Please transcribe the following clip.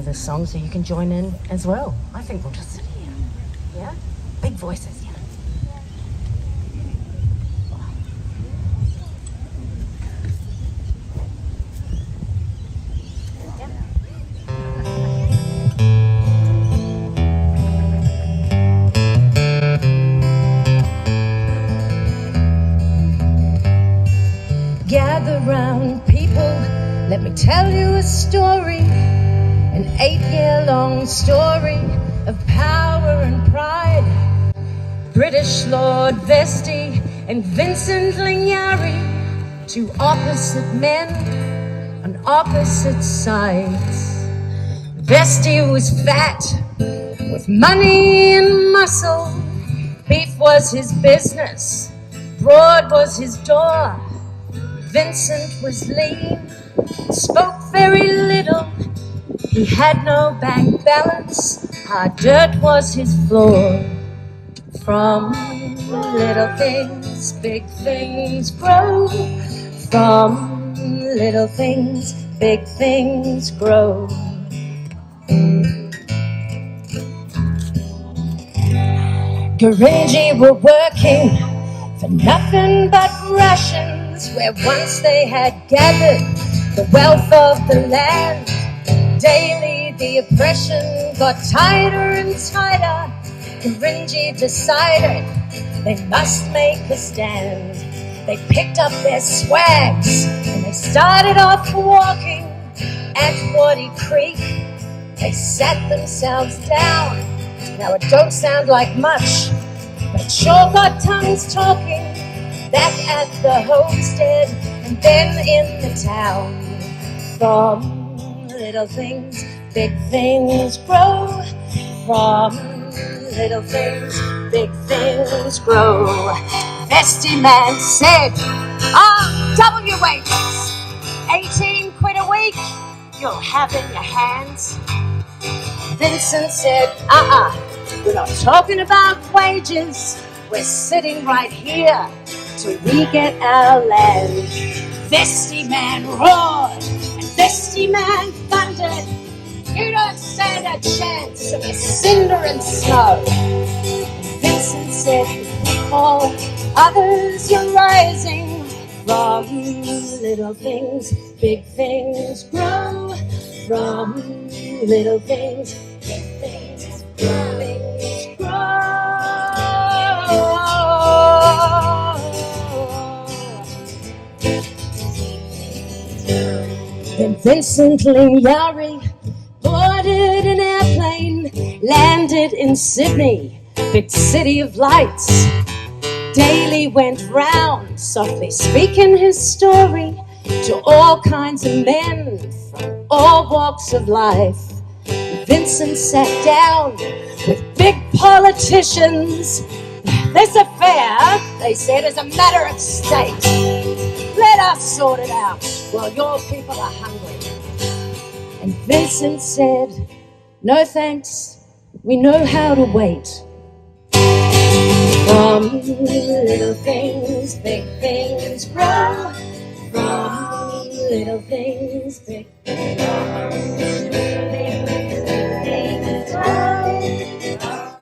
this song so you can join in as well. I think we'll just sit here. Yeah? Big voices, yeah. Gather round, people, let me tell you a story, an 8-year-long story of power and pride. British Lord Vesti and Vincent Lignari, two opposite men on opposite sides. Vesti was fat, with money and muscle. Beef was his business, broad was his door. Vincent was lean, spoke very little. He had no bank balance, hard dirt was his floor. From little things, big things grow. From little things, big things grow. Gurindji were working for nothing but rations, where once they had gathered the wealth of the land. Daily the oppression got tighter and tighter. Gurindji decided they must make a stand. They picked up their swags and they started off walking. At Waddy Creek they sat themselves down. Now it don't sound like much, but it sure got tongues talking. Back at the homestead and then in the town. From little things, big things grow. From little things, big things grow. Vesti man said, double your wages, 18 quid a week, you'll have in your hands. Vincent said, we're not talking about wages, we're sitting right here till we get our land. Vesti man roared and Vesti man thundered, you don't stand a chance of a cinder and snow. Vincent said, all others you're rising. From little things, big things grow. From little things, big things grow. Then Vincent Lignari boarded an airplane, landed in Sydney, big city of lights. Daily went round, softly speaking his story to all kinds of men from all walks of life. Vincent sat down with big politicians. This affair, they said, is a matter of state. Let us sort it out while your people are hungry. And Vincent said, no thanks, we know how to wait. From little things, big things grow. From little things, big